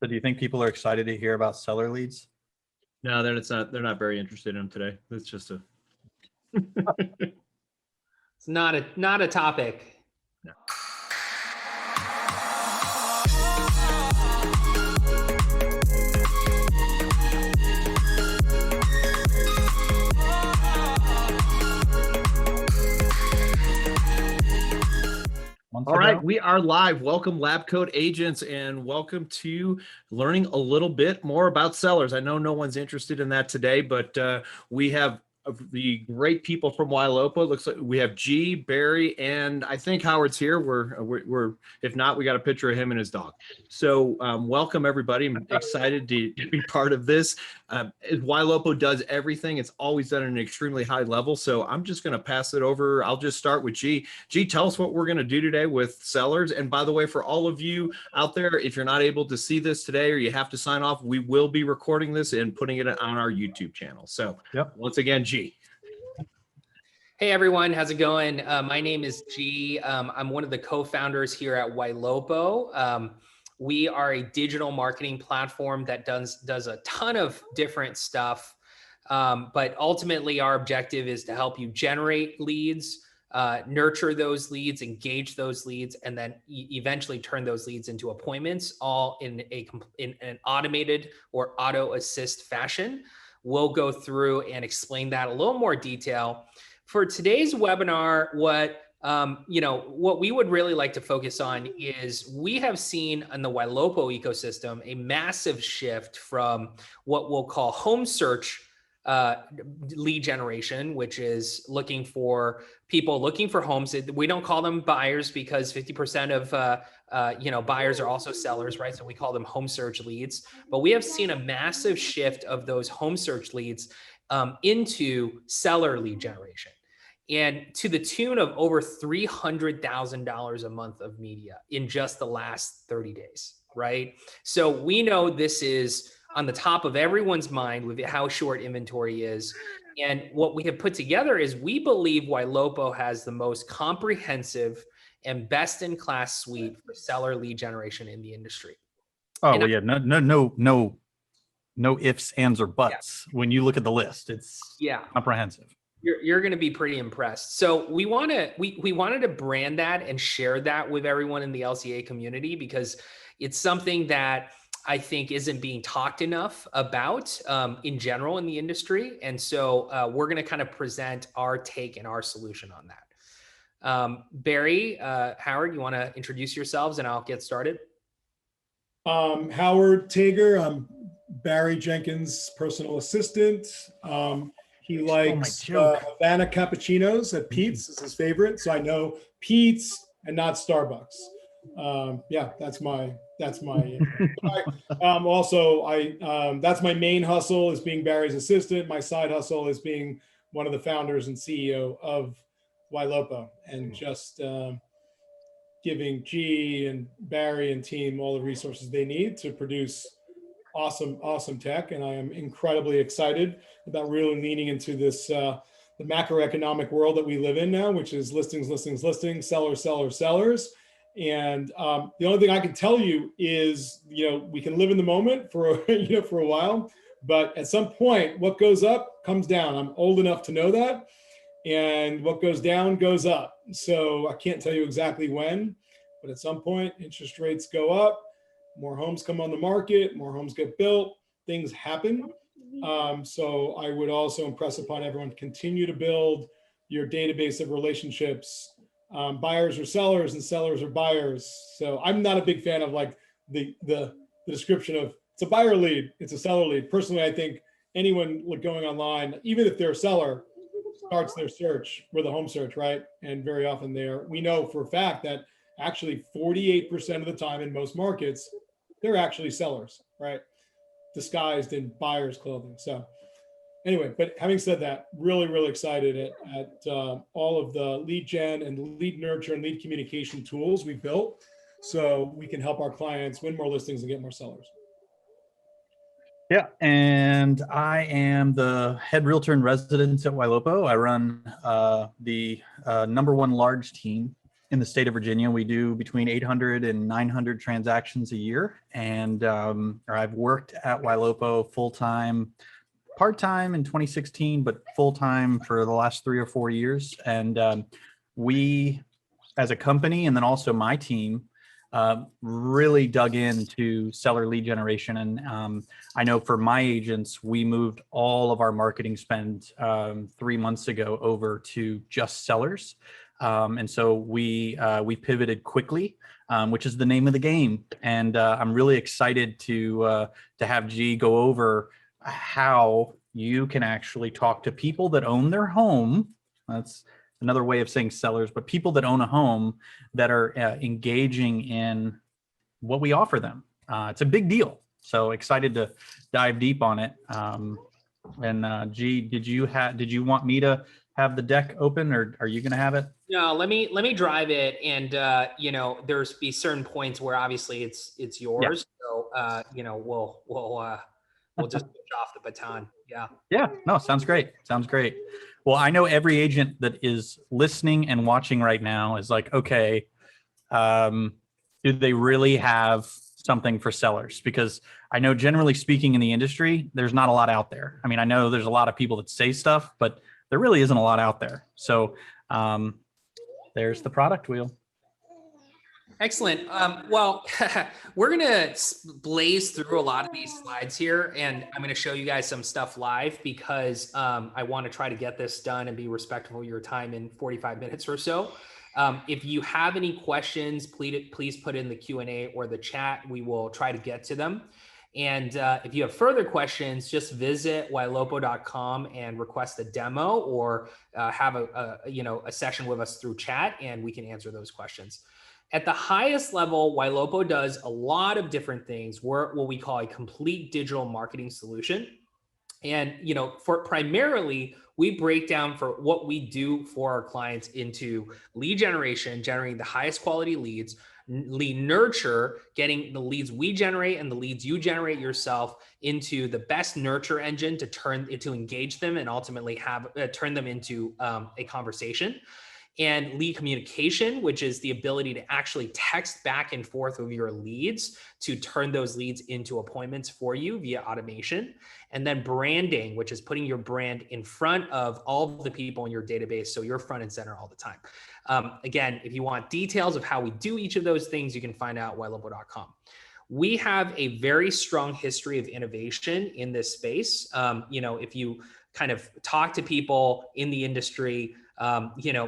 So do you think people are excited to hear about seller leads? No, they're not very interested in them today. It's just a It's not a topic. no. All right, we are live. Welcome, LabCoatAgents, and welcome to learning a little bit more about sellers. I know no one's interested in that today, but we have the great people from Ylopo. Looks like we have G, Barry, and I think Howard's here. We're if not, we got a picture of him and his dog. So welcome everybody. I'm excited to be part of this. Ylopo does everything. It's always done at an extremely high level. So I'm just going to pass it over. I'll just start with G. G, tell us what we're going to do today with sellers. And by the way, for all of you out there, if you're not able to see this today or you have to sign off, we will be recording this and putting it on our YouTube channel. So once again, G. Hey everyone, how's it going? My name is G. I'm one of the co-founders here at Ylopo. We are a digital marketing platform that does a ton of different stuff. But ultimately our objective is to help you generate leads, nurture those leads, engage those leads, and then eventually turn those leads into appointments, all in an automated or auto assist fashion. We'll go through and explain that a little more detail. For today's webinar, what we would really like to focus on is we have seen in the Ylopo ecosystem a massive shift from what we'll call home search lead generation, which is looking for people looking for homes. We don't call them buyers because 50% of buyers are also sellers, right? So we call them home search leads. But we have seen a massive shift of those home search leads into seller lead generation, and to the tune of over $300,000 a month of media in just the last 30 days, right? So we know this is on the top of everyone's mind with how short inventory is. And what we have put together is we believe Ylopo has the most comprehensive and best-in-class suite for seller lead generation in the industry. Oh, well, yeah, no ifs, ands, or buts. Yeah. When you look at the list, it's comprehensive. You're going to be pretty impressed. So we wanted to brand that and share that with everyone in the LCA community because it's something that I think isn't being talked enough about in general in the industry. And so we're going to kind of present our take and our solution on that. Barry, Howard, you want to introduce yourselves and I'll get started? Howard Tager. I'm Barry Jenkins' personal assistant. He likes Havana cappuccinos at Pete's is his favorite. So I know Pete's and not Starbucks. That's my that's my main hustle is being Barry's assistant. My side hustle is being one of the founders and CEO of Ylopo, and just giving G and Barry and team all the resources they need to produce awesome tech. And I am incredibly excited about really leaning into this the macroeconomic world that we live in now, which is listings, sellers. And the only thing I can tell you is, we can live in the moment for a while, but at some point, what goes up comes down. I'm old enough to know that, and what goes down goes up. So I can't tell you exactly when, but at some point, interest rates go up, more homes come on the market, more homes get built, things happen. So I would also impress upon everyone, continue to build your database of relationships. Buyers are sellers and sellers are buyers. So I'm not a big fan of like the description of it's a buyer lead, it's a seller lead. Personally, I think anyone going online, even if they're a seller, starts their search with a home search, right? And very often we know for a fact that actually 48% of the time in most markets, they're actually sellers, right? Disguised in buyer's clothing. So anyway, but having said that, really excited at all of the lead gen and lead nurture and lead communication tools we built so we can help our clients win more listings and get more sellers. Yeah, and I am the head realtor in residence at Ylopo. I run the #1 large team in the state of Virginia, we do between 800 and 900 transactions a year. And I've worked at Ylopo full-time, part-time in 2016, but full-time for the last 3 or 4 years. And we, as a company, and then also my team, really dug into seller lead generation. And I know for my agents, we moved all of our marketing spend 3 months ago over to just sellers. And so we pivoted quickly, which is the name of the game. And I'm really excited to have G go over how you can actually talk to people that own their home. That's another way of saying sellers, but people that own a home that are engaging in what we offer them. It's a big deal. So excited to dive deep on it. And G, did you want me to have the deck open, or are you going to have it? No, let me drive it. And there's be certain points where obviously it's yours. Yeah. So we'll just push off the baton. Yeah. Yeah. No, sounds great. Sounds great. Well, I know every agent that is listening and watching right now is like, okay, do they really have something for sellers? Because I know generally speaking in the industry, there's not a lot out there. I mean, I know there's a lot of people that say stuff, but there really isn't a lot out there. So there's the product wheel. Excellent. Well, we're going to blaze through a lot of these slides here, and I'm going to show you guys some stuff live because I want to try to get this done and be respectful of your time in 45 minutes or so. If you have any questions, please put in the Q&A or the chat. We will try to get to them. And if you have further questions, just visit ylopo.com and request a demo or have a session with us through chat, and we can answer those questions. At the highest level, Ylopo does a lot of different things. We're what we call a complete digital marketing solution. And, for primarily, we break down for what we do for our clients into lead generation, generating the highest quality leads, lead nurture, getting the leads we generate and the leads you generate yourself into the best nurture engine to engage them and ultimately turn them into a conversation. And lead communication, which is the ability to actually text back and forth with your leads to turn those leads into appointments for you via automation. And then branding, which is putting your brand in front of all of the people in your database, so you're front and center all the time. Again, if you want details of how we do each of those things, you can find out at ylopo.com. We have a very strong history of innovation in this space. If you kind of talk to people in the industry,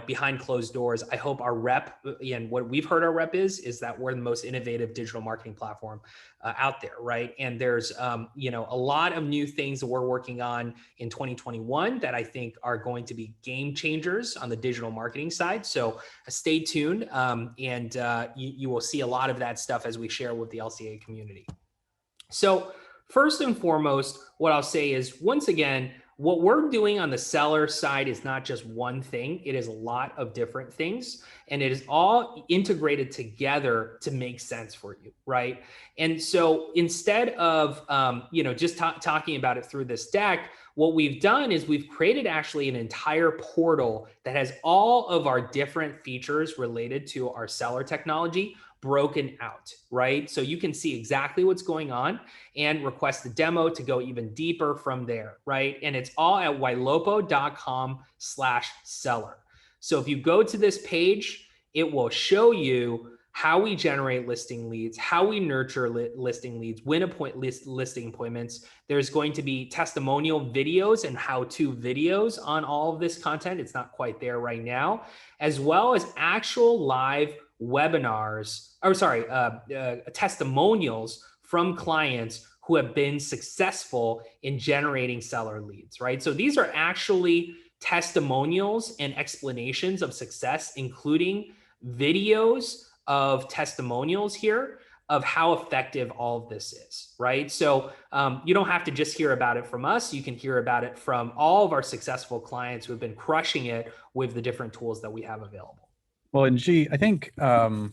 behind closed doors, I hope our rep and what we've heard our rep is that we're the most innovative digital marketing platform out there, right? And there's, a lot of new things that we're working on in 2021 that I think are going to be game changers on the digital marketing side. So stay tuned, and you will see a lot of that stuff as we share with the LCA community. So first and foremost, what I'll say is, once again, what we're doing on the seller side is not just one thing. It is a lot of different things, and it is all integrated together to make sense for you, right? And so instead of, just talking about it through this deck, what we've done is we've created actually an entire portal that has all of our different features related to our seller technology broken out, right? So you can see exactly what's going on and request a demo to go even deeper from there, right? And it's all at ylopo.com/seller. So if you go to this page, it will show you how we generate listing leads, how we nurture listing leads, listing appointments. There's going to be testimonial videos and how-to videos on all of this content. It's not quite there right now, as well as actual live webinars, testimonials from clients who have been successful in generating seller leads, right? So these are actually testimonials and explanations of success, including videos of testimonials here of how effective all of this is, right? So you don't have to just hear about it from us. You can hear about it from all of our successful clients who have been crushing it with the different tools that we have available. Well, and G, I think, I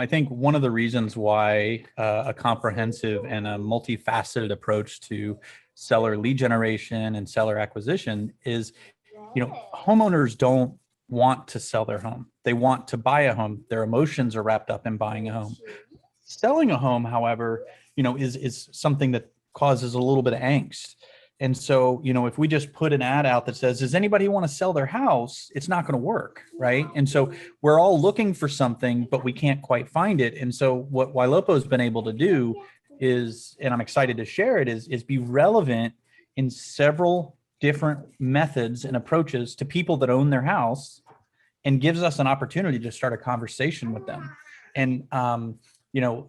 think one of the reasons why a comprehensive and a multifaceted approach to seller lead generation and seller acquisition is, homeowners don't want to sell their home. They want to buy a home. Their emotions are wrapped up in buying a home. Selling a home, however, is something that causes a little bit of angst. And so, if we just put an ad out that says, does anybody want to sell their house? It's not going to work, right? And so we're all looking for something, but we can't quite find it. And so what Ylopo has been able to do is, and I'm excited to share it, is be relevant in several different methods and approaches to people that own their house, and gives us an opportunity to start a conversation with them. And,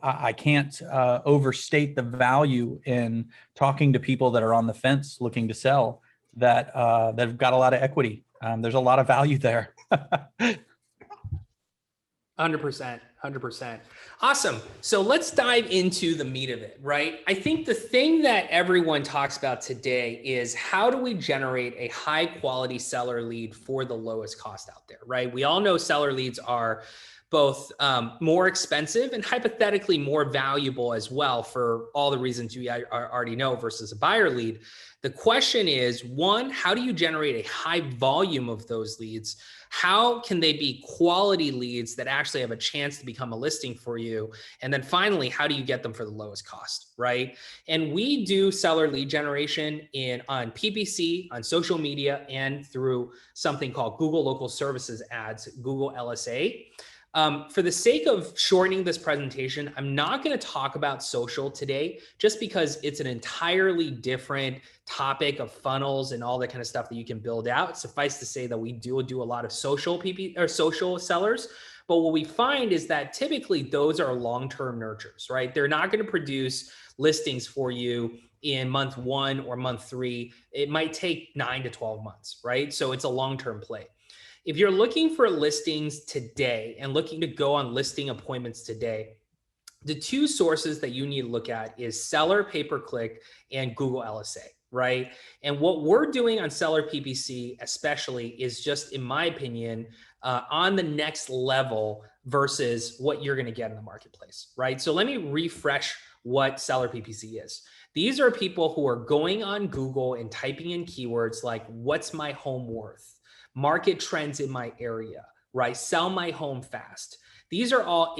I can't overstate the value in talking to people that are on the fence looking to sell, that have got a lot of equity. There's a lot of value there. 100%. Awesome. So let's dive into the meat of it, right? I think the thing that everyone talks about today is, how do we generate a high quality seller lead for the lowest cost out there, right? We all know seller leads are both more expensive and hypothetically more valuable as well, for all the reasons you already know, versus a buyer lead. The question is, one, how do you generate a high volume of those leads? How can they be quality leads that actually have a chance to become a listing for you? And then finally, how do you get them for the lowest cost, right? And we do seller lead generation on PPC, on social media, and through something called Google Local Services Ads, Google LSA. For the sake of shortening this presentation, I'm not going to talk about social today, just because it's an entirely different topic of funnels and all that kind of stuff that you can build out. Suffice to say that we do a lot of social social sellers. But what we find is that typically those are long-term nurtures, right? They're not going to produce listings for you in month 1 or month 3. It might take 9 to 12 months, right? So it's a long-term play. If you're looking for listings today and looking to go on listing appointments today, the two sources that you need to look at is Seller Pay-Per-Click and Google LSA, right? And what we're doing on Seller PPC especially is just, in my opinion, on the next level versus what you're going to get in the marketplace, right? So let me refresh what Seller PPC is. These are people who are going on Google and typing in keywords like, what's my home worth? Market trends in my area, right? Sell my home fast. These are all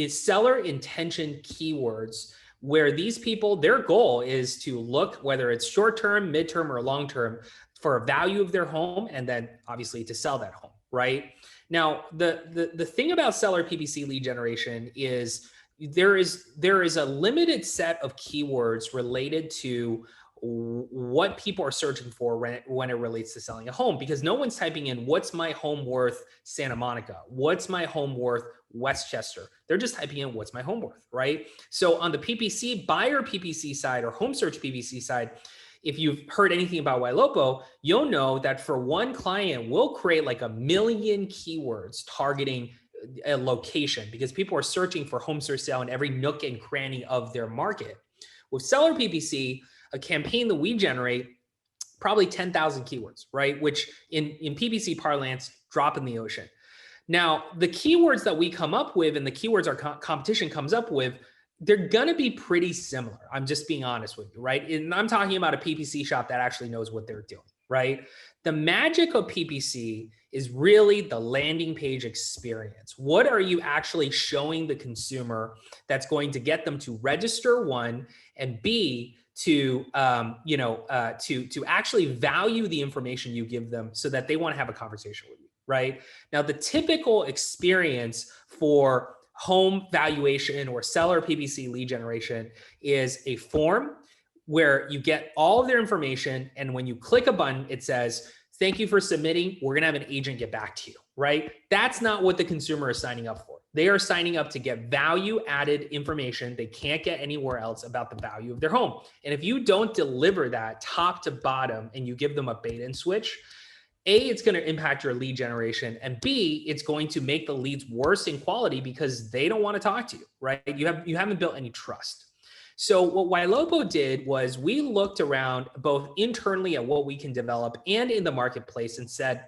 seller intention keywords, where these people, their goal is to look, whether it's short-term, mid-term, or long-term, for a value of their home, and then obviously to sell that home, right? Now, the thing about seller PPC lead generation is there is a limited set of keywords related to what people are searching for when it relates to selling a home, because no one's typing in, what's my home worth Santa Monica? What's my home worth Westchester? They're just typing in, what's my home worth, right? So on the PPC, buyer PPC side or home search PPC side, if you've heard anything about Ylopo, you'll know that for one client, we'll create like 1 million keywords targeting a location, because people are searching for homes for sale in every nook and cranny of their market. With seller PPC, a campaign that we generate, probably 10,000 keywords, right? Which in PPC parlance, drop in the ocean. Now, the keywords that we come up with and the keywords our competition comes up with, they're going to be pretty similar. I'm just being honest with you, right? And I'm talking about a PPC shop that actually knows what they're doing, right? The magic of PPC is really the landing page experience. What are you actually showing the consumer that's going to get them to register, one, and B, to actually value the information you give them so that they want to have a conversation with you, right? Now, the typical experience for home valuation or seller PPC lead generation is a form where you get all of their information, and when you click a button, it says, thank you for submitting. We're going to have an agent get back to you, right? That's not what the consumer is signing up for. They are signing up to get value-added information they can't get anywhere else about the value of their home. And if you don't deliver that top to bottom and you give them a bait and switch, A, it's going to impact your lead generation, and B, it's going to make the leads worse in quality because they don't want to talk to you, right? You haven't built any trust. So what Ylopo did was we looked around both internally at what we can develop and in the marketplace and said,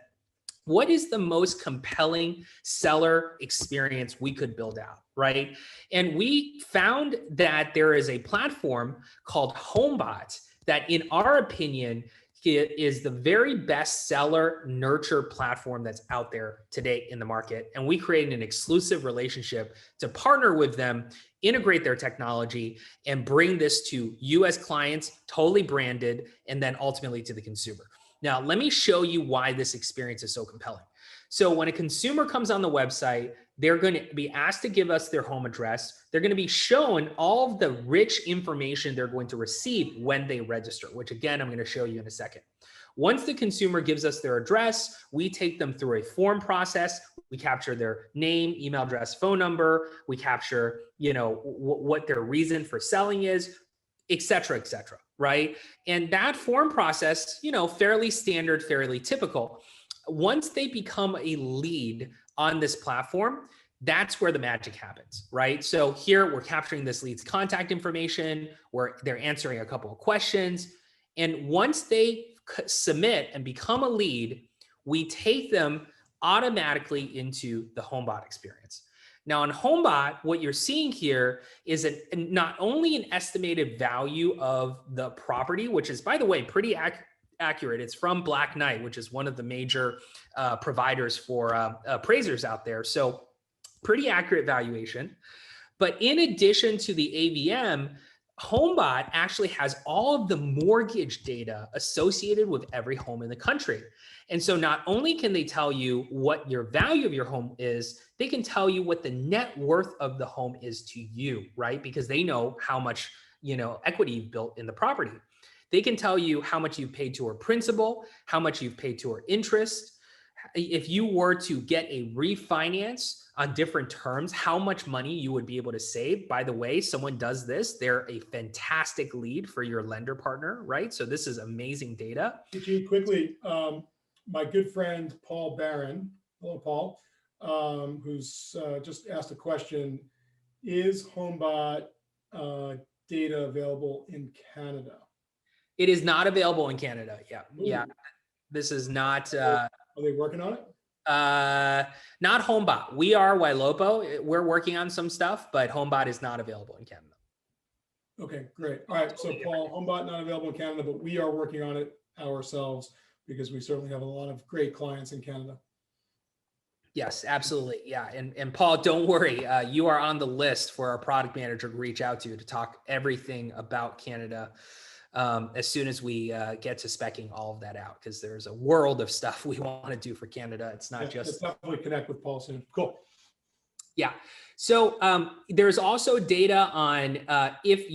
what is the most compelling seller experience we could build out, right? And we found that there is a platform called Homebot that, in our opinion, is the very best seller nurture platform that's out there today in the market. And we created an exclusive relationship to partner with them, integrate their technology, and bring this to US clients, totally branded, and then ultimately to the consumer. Now, let me show you why this experience is so compelling. So when a consumer comes on the website, they're going to be asked to give us their home address. They're going to be shown all of the rich information they're going to receive when they register, which again, I'm going to show you in a second. Once the consumer gives us their address, we take them through a form process. We capture their name, email address, phone number. We capture, what their reason for selling is, et cetera, right? And that form process, fairly standard, fairly typical. Once they become a lead on this platform, that's where the magic happens, right? So here we're capturing this lead's contact information, where they're answering a couple of questions. And once they submit and become a lead, we take them automatically into the Homebot experience. Now on Homebot, what you're seeing here is not only an estimated value of the property, which is, by the way, pretty accurate. It's from Black Knight, which is one of the major providers for appraisers out there. So pretty accurate valuation. But in addition to the AVM, Homebot actually has all of the mortgage data associated with every home in the country. And so not only can they tell you what your value of your home is, they can tell you what the net worth of the home is to you, right? Because they know how much, equity you've built in the property. They can tell you how much you've paid toward principal, how much you've paid toward interest. If you were to get a refinance on different terms, how much money you would be able to save. By the way, someone does this, they're a fantastic lead for your lender partner, right? So this is amazing data. Could you quickly, my good friend, Paul Barron, hello, Paul, who's just asked a question, is Homebot data available in Canada? It is not available in Canada. Yeah. Ooh. Yeah. This is not. Are they working on it? Not Homebot. We are Ylopo. We're working on some stuff, but Homebot is not available in Canada. Okay, great. All right. So Paul, Homebot not available in Canada, but we are working on it ourselves because we certainly have a lot of great clients in Canada. Yes, absolutely. Yeah. And Paul, don't worry. You are on the list for our product manager to reach out to you to talk everything about Canada. As soon as we get to speccing all of that out, because there's a world of stuff we want to do for Canada. It's not just. Let's definitely connect with Paul soon. Cool. Yeah. So there's also data on if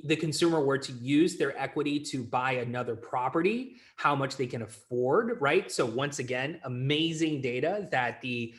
the consumer were to use their equity to buy another property, how much they can afford, right? So once again, amazing data that the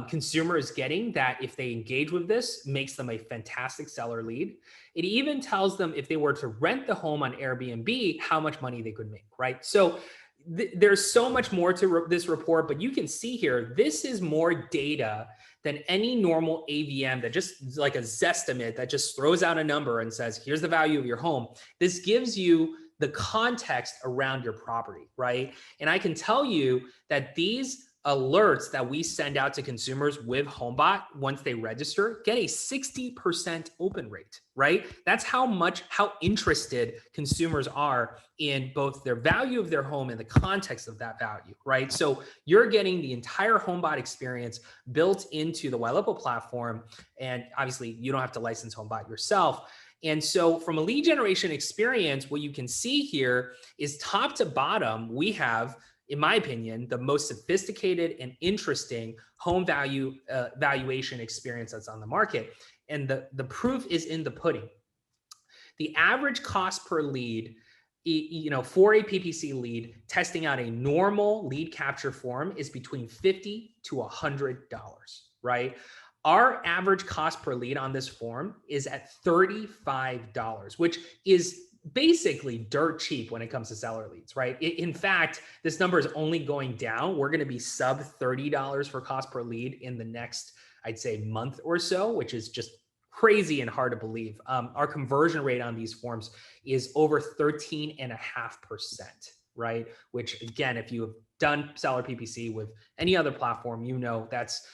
consumer is getting, that if they engage with this, makes them a fantastic seller lead. It even tells them if they were to rent the home on Airbnb, how much money they could make, right? So there's so much more to this report, but you can see here, this is more data than any normal AVM that just like a Zestimate that just throws out a number and says, here's the value of your home. This gives you the context around your property, right? And I can tell you that these alerts that we send out to consumers with Homebot once they register get a 60% open rate, right? That's how interested consumers are in both their value of their home and the context of that value, right? So you're getting the entire Homebot experience built into the Ylopo platform. And obviously you don't have to license Homebot yourself. And so from a lead generation experience, what you can see here is top to bottom, we have, in my opinion, the most sophisticated and interesting home valuation experience that's on the market. And the proof is in the pudding. The average cost per lead, for a PPC lead, testing out a normal lead capture form is between $50 to $100, right? Our average cost per lead on this form is at $35, which is basically dirt cheap when it comes to seller leads, right? In fact, this number is only going down. We're going to be sub $30 for cost per lead in the next, I'd say, month or so, which is just crazy and hard to believe. Our conversion rate on these forms is over 13.5%, right? Which again, if you have done seller PPC with any other platform, that's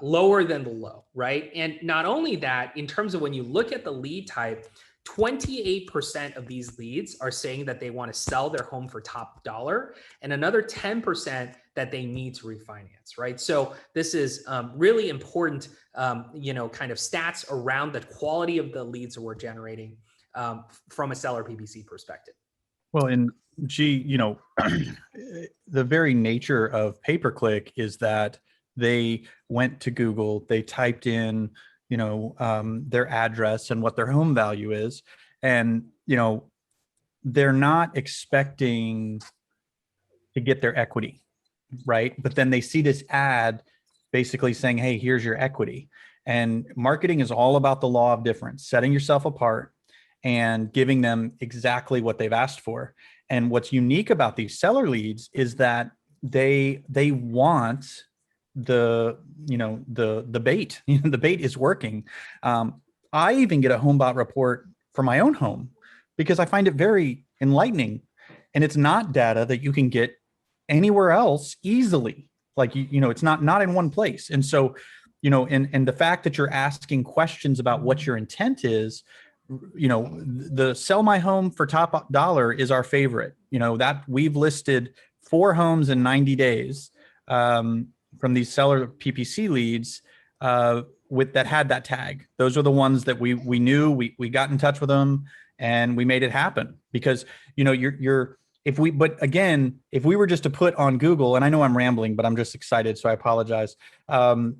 lower than the low, right? And not only that, in terms of when you look at the lead type, 28% of these leads are saying that they want to sell their home for top dollar, and another 10% that they need to refinance, right? So this is really important, kind of stats around the quality of the leads that we're generating from a seller PPC perspective. Well, and the very nature of pay-per-click is that they went to Google, they typed in, their address and what their home value is. And, they're not expecting to get their equity, right? But then they see this ad basically saying, hey, here's your equity. And marketing is all about the law of difference, setting yourself apart and giving them exactly what they've asked for. And what's unique about these seller leads is that they want the bait. The bait is working. I even get a Homebot report for my own home because I find it very enlightening, and it's not data that you can get anywhere else easily. Like, it's not in one place. And so, and the fact that you're asking questions about what your intent is, the sell my home for top dollar is our favorite, that we've listed 4 homes in 90 days from these seller PPC leads that had that tag. Those are the ones that we knew, we got in touch with them and we made it happen because, if we were just to put on Google, and I know I'm rambling, but I'm just excited, so I apologize. Sell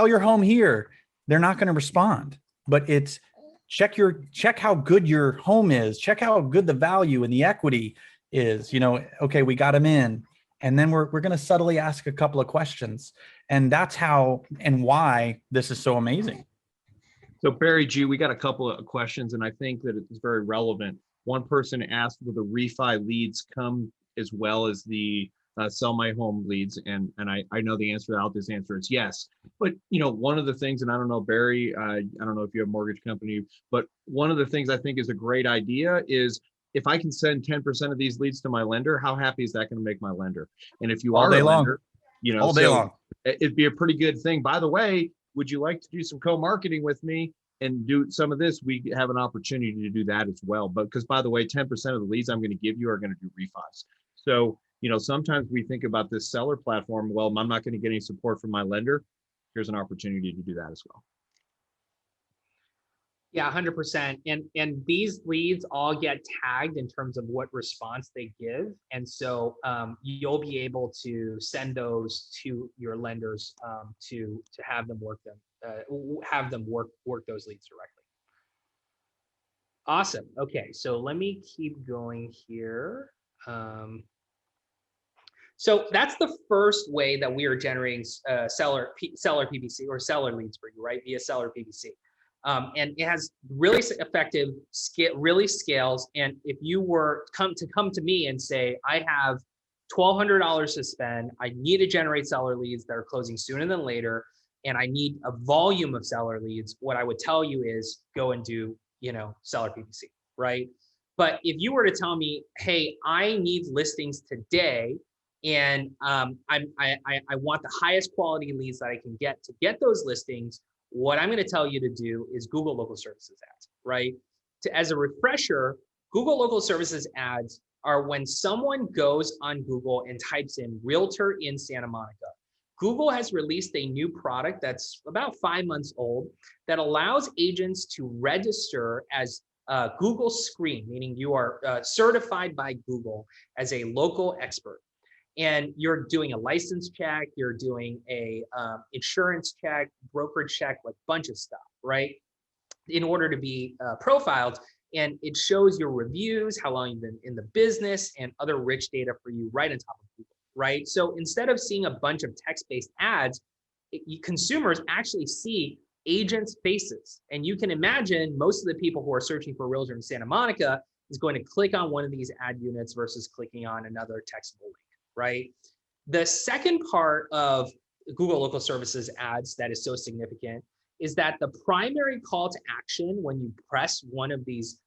your home here, they're not going to respond. But it's check how good your home is, check how good the value and the equity is. Okay, we got them in, and then we're going to subtly ask a couple of questions, and that's how and why this is so amazing. So Barry G, we got a couple of questions, and I think that it's very relevant. One person asked, will the refi leads come as well as the sell my home leads? And I know the answer. I'll just answer it's yes. But one of the things, and I don't know, Barry, I don't know if you have a mortgage company, but one of the things I think is a great idea is if I can send 10% of these leads to my lender, how happy is that going to make my lender? And if you are a lender, all day long, it'd be a pretty good thing. By the way, would you like to do some co-marketing with me and do some of this? We have an opportunity to do that as well. But because, by the way, 10% of the leads I'm going to give you are going to do refis. So, sometimes we think about this seller platform, well, I'm not going to get any support from my lender. Here's an opportunity to do that as well. Yeah, 100%. And these leads all get tagged in terms of what response they give. And so you'll be able to send those to your lenders to have them work those leads directly. Awesome. Okay, so let me keep going here. So that's the first way that we are generating seller PPC or seller leads for you, right? Via seller PPC. And it has really effective, really scales. And if you were come to me and say, I have $1,200 to spend, I need to generate seller leads that are closing sooner than later, and I need a volume of seller leads, what I would tell you is go and do, seller PPC, right? But if you were to tell me, hey, I need listings today, and I want the highest quality leads that I can get to get those listings, what I'm going to tell you to do is Google Local Services ads, right? As a refresher, Google Local Services ads are when someone goes on Google and types in Realtor in Santa Monica. Google has released a new product that's about 5 months old that allows agents to register as Google Screen, meaning you are certified by Google as a local expert. And you're doing a license check, you're doing a insurance check, brokerage check, like bunch of stuff, right? In order to be profiled, and it shows your reviews, how long you've been in the business, and other rich data for you right on top of Google, right? So instead of seeing a bunch of text-based ads, consumers actually see agents' faces. And you can imagine most of the people who are searching for a realtor in Santa Monica is going to click on one of these ad units versus clicking on another textable link, right? The second part of Google Local Services ads that is so significant is that the primary call to action when you press one of these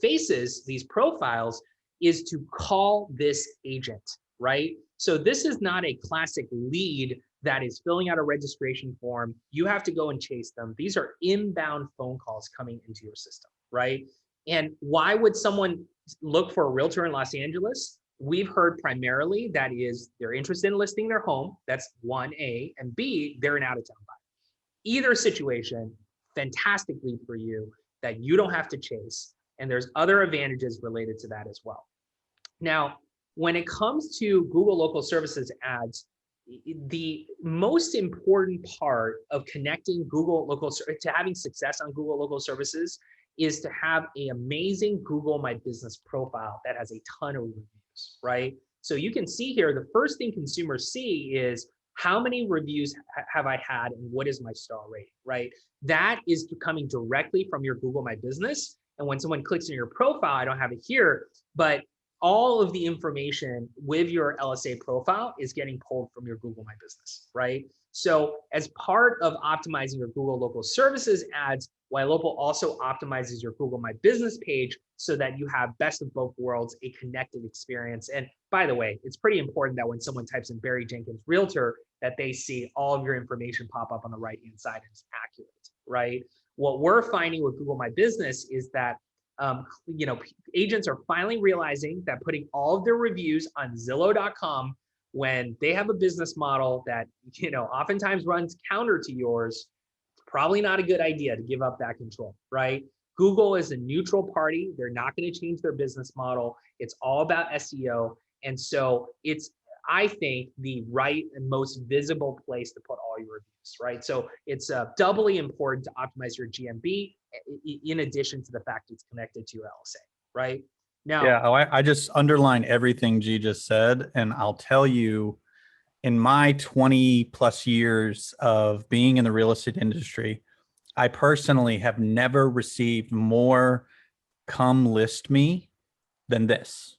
faces, these profiles, is to call this agent, right? So this is not a classic lead that is filling out a registration form. You have to go and chase them. These are inbound phone calls coming into your system, right? And why would someone look for a realtor in Los Angeles? We've heard primarily that is they're interested in listing their home. That's 1A. And B, they're an out-of-town buyer. Either situation, fantastic lead for you that you don't have to chase. And there's other advantages related to that as well. Now, when it comes to Google Local Services ads, the most important part of connecting to having success on Google Local Services is to have an amazing Google My Business profile that has a ton of reviews, right? So you can see here, the first thing consumers see is how many reviews have I had and what is my star rating, right? That is coming directly from your Google My Business. And when someone clicks on your profile, I don't have it here, but all of the information with your LSA profile is getting pulled from your Google My Business, right? So as part of optimizing your Google Local Services ads, Ylopo also optimizes your Google My Business page so that you have best of both worlds, a connected experience. And by the way, it's pretty important that when someone types in Barry Jenkins Realtor, that they see all of your information pop up on the right-hand side and it's accurate, right? What we're finding with Google My Business is that agents are finally realizing that putting all of their reviews on Zillow.com when they have a business model that, oftentimes runs counter to yours, it's probably not a good idea to give up that control, right? Google is a neutral party. They're not going to change their business model. It's all about SEO. And so it's, I think, the right and most visible place to put all your reviews, right? So it's doubly important to optimize your GMB in addition to the fact it's connected to your LSA, right? Now, yeah, I just underline everything G just said, and I'll tell you, in my 20 plus years of being in the real estate industry, I personally have never received more come list me than this.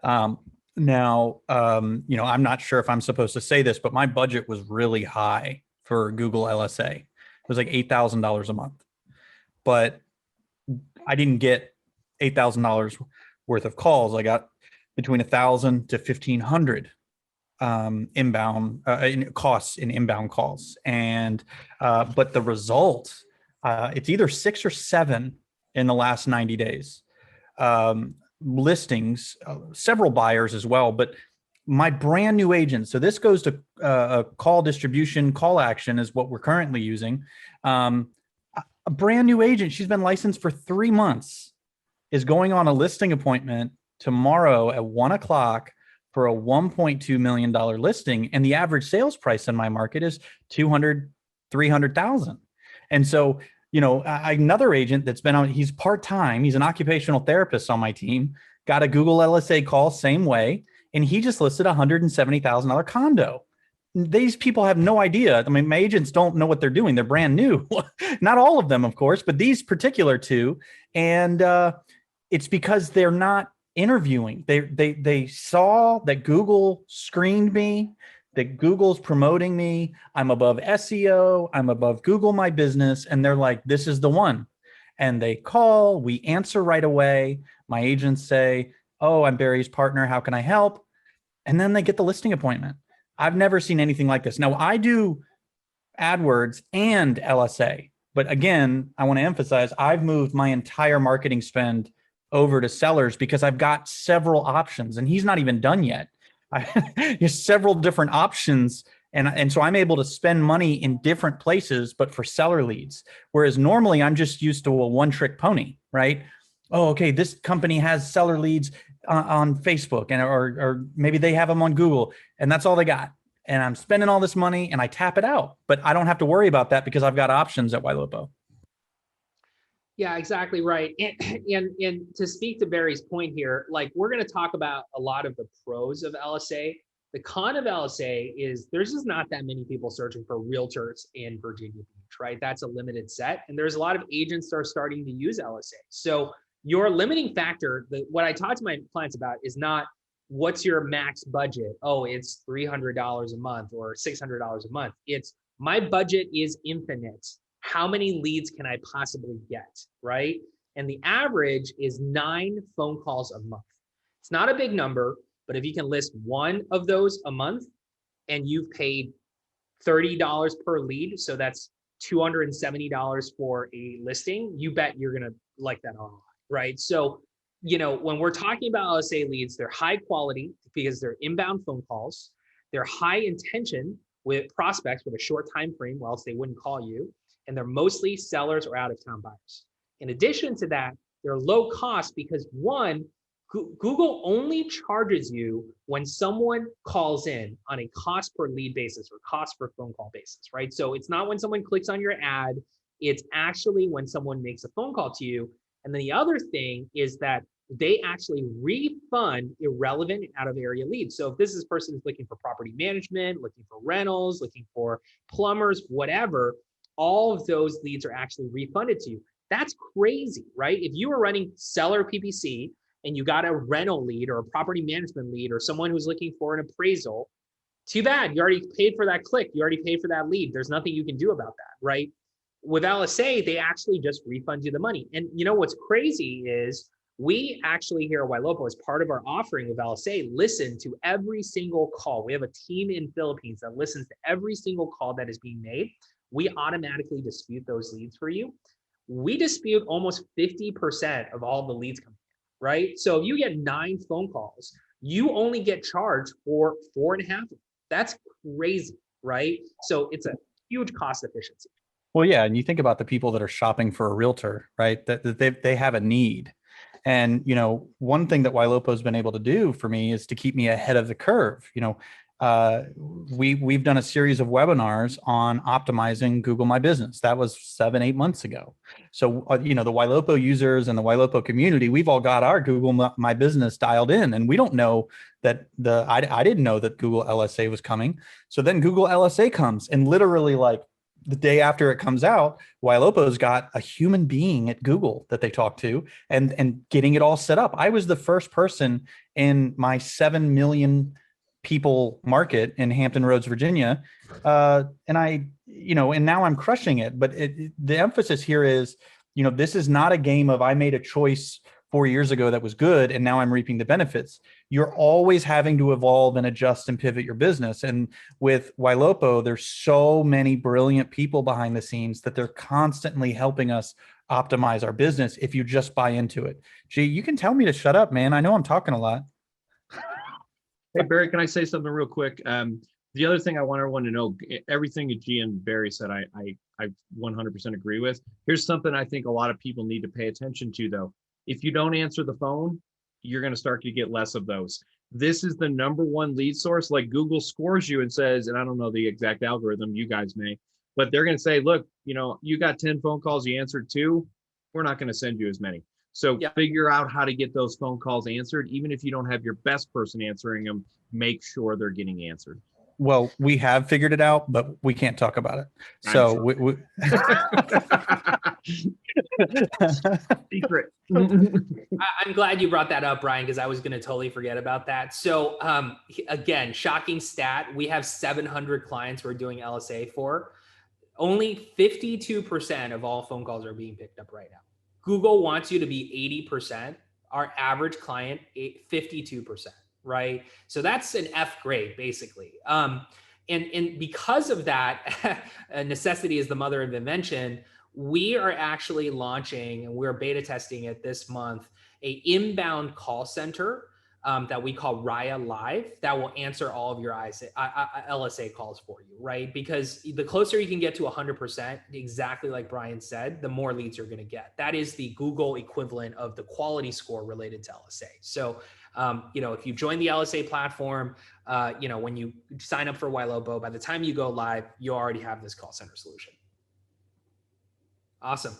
I'm not sure if I'm supposed to say this, but my budget was really high for Google LSA. It was like $8,000 a month, but I didn't get $8,000 worth of calls. I got between 1,000 to 1,500 inbound costs in inbound calls. And but the result, it's either 6 or 7 in the last 90 days. Listings, several buyers as well, but my brand new agent. So this goes to call distribution, call action is what we're currently using. A brand new agent, she's been licensed for 3 months, is going on a listing appointment tomorrow at 1 o'clock for a $1.2 million listing. And the average sales price in my market is $200,000, $300,000. And so, another agent that's been on, he's part-time, he's an occupational therapist on my team, got a Google LSA call same way, and he just listed a $170,000 condo. These people have no idea. I mean, my agents don't know what they're doing. They're brand new. Not all of them, of course, but these particular two. And it's because they're not interviewing. They saw that Google screened me, that Google's promoting me. I'm above SEO. I'm above Google My Business. And they're like, this is the one. And they call, we answer right away. My agents say, oh, I'm Barry's partner. How can I help? And then they get the listing appointment. I've never seen anything like this. Now, I do AdWords and LSA, but again, I want to emphasize, I've moved my entire marketing spend over to sellers because I've got several options, and he's not even done yet. There's several different options, and so I'm able to spend money in different places, but for seller leads. Whereas normally I'm just used to a one-trick pony, right? Oh, okay, this company has seller leads on Facebook, and or maybe they have them on Google, and that's all they got. And I'm spending all this money and I tap it out, but I don't have to worry about that because I've got options at Ylopo. Yeah, exactly right. And to speak to Barry's point here, like, we're going to talk about a lot of the pros of LSA. The con of LSA is there's just not that many people searching for realtors in Virginia Beach, right? That's a limited set. And there's a lot of agents that are starting to use LSA. So your limiting factor, what I talk to my clients about is not what's your max budget. Oh, it's $300 a month or $600 a month. It's my budget is infinite. How many leads can I possibly get, right? And the average is 9 phone calls a month. It's not a big number, but if you can list one of those a month and you've paid $30 per lead. So that's $270 for a listing. You bet you're going to like that ROI, right? So, when we're talking about LSA leads, they're high quality because they're inbound phone calls. They're high intention with prospects with a short time frame, or else they wouldn't call you. And they're mostly sellers or out-of-town buyers. In addition to that, they're low cost because one, Google only charges you when someone calls in on a cost per lead basis or cost per phone call basis, right? So it's not when someone clicks on your ad, it's actually when someone makes a phone call to you. And then the other thing is that they actually refund irrelevant out of area leads. So if this is person who's looking for property management, looking for rentals, looking for plumbers, whatever, all of those leads are actually refunded to you. That's crazy, right? If you were running seller PPC and you got a rental lead or a property management lead or someone who's looking for an appraisal, too bad. You already paid for that click. You already paid for that lead. There's nothing you can do about that, right? With LSA, they actually just refund you the money. And what's crazy is we actually here at Ylopo, as part of our offering with LSA, listen to every single call. We have a team in Philippines that listens to every single call that is being made. We automatically dispute those leads for you. We dispute almost 50% of all the leads coming in, right? So if you get 9 phone calls, you only get charged for 4.5. That's crazy, right? So it's a huge cost efficiency. Well, yeah, and you think about the people that are shopping for a realtor, right? That they have a need. And, one thing that Ylopo has been able to do for me is to keep me ahead of the curve. We've done a series of webinars on optimizing Google My Business. That was 7-8 months ago. So, the Ylopo users and the Ylopo community, we've all got our Google My Business dialed in, and we don't know that I didn't know that Google LSA was coming. So then Google LSA comes, and literally like the day after it comes out, Ylopo's got a human being at Google that they talk to and getting it all set up. I was the first person in my 7 million people market in Hampton Roads, Virginia. And now I'm crushing it. But the emphasis here is, this is not a game of I made a choice 4 years ago that was good and now I'm reaping the benefits. You're always having to evolve and adjust and pivot your business. And with Ylopo, there's so many brilliant people behind the scenes that they're constantly helping us optimize our business if you just buy into it. Gee, you can tell me to shut up, man. I know I'm talking a lot. Hey, Barry, can I say something real quick? The other thing I want everyone to know, everything that G and Barry said, I 100% agree with. Here's something I think a lot of people need to pay attention to, though. If you don't answer the phone, you're going to start to get less of those. This is the #1 lead source. Like Google scores you and says, and I don't know the exact algorithm, you guys may, but they're going to say, look, you got 10 phone calls, you answered 2, we're not going to send you as many. So Figure out how to get those phone calls answered. Even if you don't have your best person answering them, make sure they're getting answered. Well, we have figured it out, but we can't talk about it. So Secret. I'm glad you brought that up, Brian, because I was going to totally forget about that. So again, shocking stat, we have 700 clients we're doing LSA for. Only 52% of all phone calls are being picked up right now. Google wants you to be 80%. Our average client, 52%, right? So that's an F grade, basically. And because of that, necessity is the mother of invention. We are actually launching, and we're beta testing it this month, a inbound call center that we call Raiya Live that will answer all of your LSA calls for you, right? Because the closer you can get to 100%, exactly like Brian said, the more leads you're going to get. That is the Google equivalent of the quality score related to LSA. So, if you join the LSA platform, when you sign up for Ylopo, by the time you go live, you already have this call center solution. Awesome.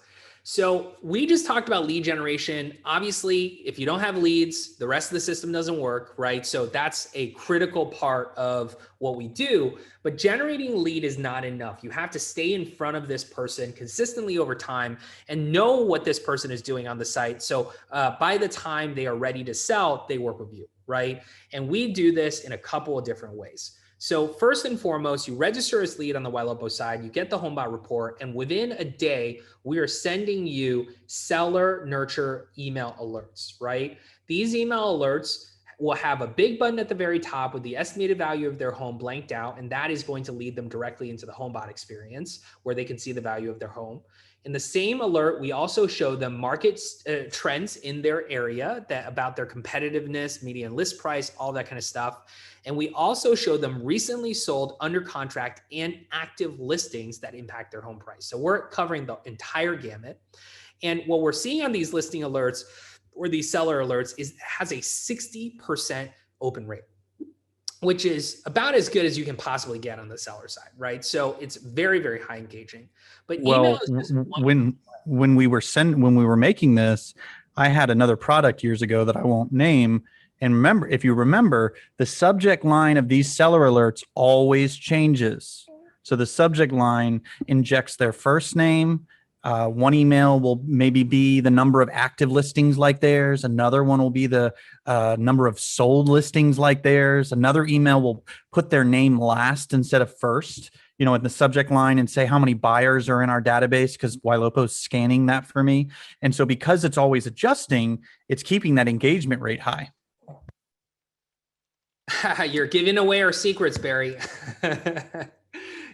So we just talked about lead generation. Obviously, if you don't have leads, the rest of the system doesn't work, right? So that's a critical part of what we do, but generating a lead is not enough. You have to stay in front of this person consistently over time and know what this person is doing on the site. So by the time they are ready to sell, they work with you, right? And we do this in a couple of different ways. So first and foremost, you register as lead on the Ylopo side, you get the Homebot report, and within a day, we are sending you seller nurture email alerts, right? These email alerts will have a big button at the very top with the estimated value of their home blanked out, and that is going to lead them directly into the Homebot experience where they can see the value of their home. In the same alert, we also show them market trends in their area about their competitiveness, median list price, all that kind of stuff. And we also show them recently sold, under contract, and active listings that impact their home price. So we're covering the entire gamut. And what we're seeing on these listing alerts or these seller alerts is it has a 60% open rate, which is about as good as you can possibly get on the seller side, right? So it's very, very high engaging. But email is just when we were making this, I had another product years ago that I won't name. And remember, if you remember, the subject line of these seller alerts always changes. So the subject line injects their first name. One email will maybe be the number of active listings like theirs. Another one will be the number of sold listings like theirs. Another email will put their name last instead of first, you know, in the subject line, and say how many buyers are in our database, because Ylopo is scanning that for me. And so because it's always adjusting, it's keeping that engagement rate high. You're giving away our secrets, Barry.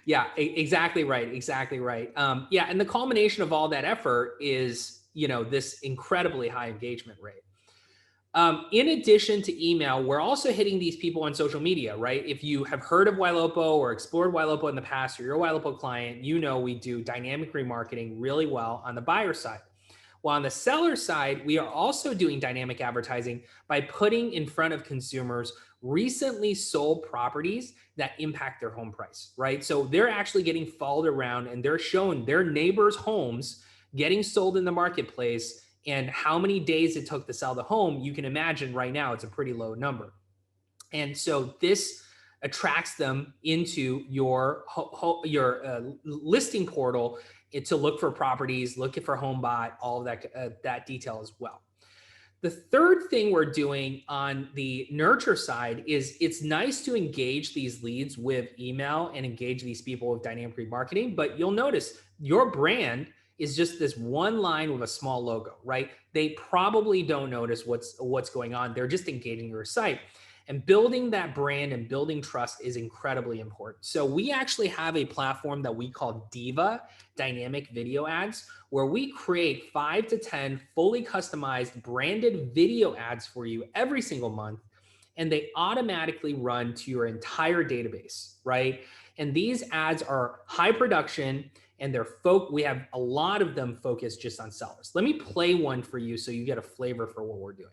Yeah, exactly right. Exactly right. Yeah. And the culmination of all that effort is, you know, this incredibly high engagement rate. In addition to email, we're also hitting these people on social media, right? If you have heard of Ylopo or explored Ylopo in the past, or you're a Ylopo client, you know we do dynamic remarketing really well on the buyer side. While on the seller side, we are also doing dynamic advertising by putting in front of consumers recently sold properties that impact their home price, right? So they're actually getting followed around and they're showing their neighbors' homes getting sold in the marketplace, and how many days it took to sell the home. You can imagine right now it's a pretty low number. And so this attracts them into your listing portal to look for properties, looking for Homebot, all of that, that detail as well. The third thing we're doing on the nurture side is it's nice to engage these leads with email and engage these people with dynamic remarketing, but you'll notice your brand is just this one line with a small logo, right? They probably don't notice what's going on. They're just engaging your site. And building that brand and building trust is incredibly important. So we actually have a platform that we call DyVA, Dynamic Video Ads, where we create 5 to 10 fully customized branded video ads for you every single month. And they automatically run to your entire database, right? And these ads are high production, and we have a lot of them focused just on sellers. Let me play one for you so you get a flavor for what we're doing.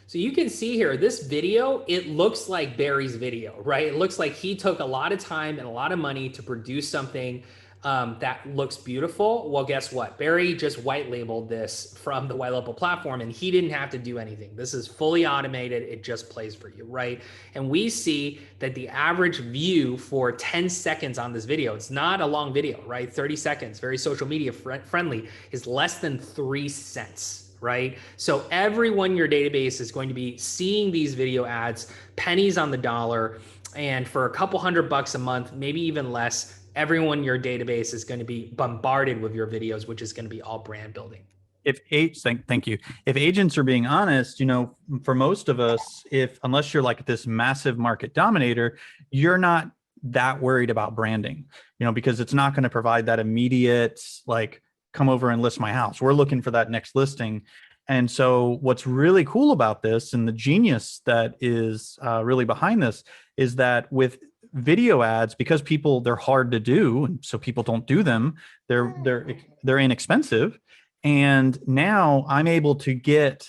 So you can see here, this video, it looks like Barry's video, right? It looks like he took a lot of time and a lot of money to produce something that looks beautiful. Well, guess what? Barry just white labeled this from the Ylopo platform, and he didn't have to do anything. This is fully automated. It just plays for you, right? And we see that the average view for 10 seconds on this video, it's not a long video, right? 30 seconds, very social media friendly, is less than 3 cents. Right? So everyone in your database is going to be seeing these video ads, pennies on the dollar, and for a couple $100 a month, maybe even less, everyone in your database is going to be bombarded with your videos, which is going to be all brand building. Thank you. If agents are being honest, you know, for most of us, unless you're like this massive market dominator, you're not that worried about branding, you know, because it's not going to provide that immediate, like, come over and list my house. We're looking for that next listing. And so what's really cool about this, and the genius that is really behind this, is that with video ads, because they're hard to do, and so people don't do them, they're inexpensive. And now I'm able to get,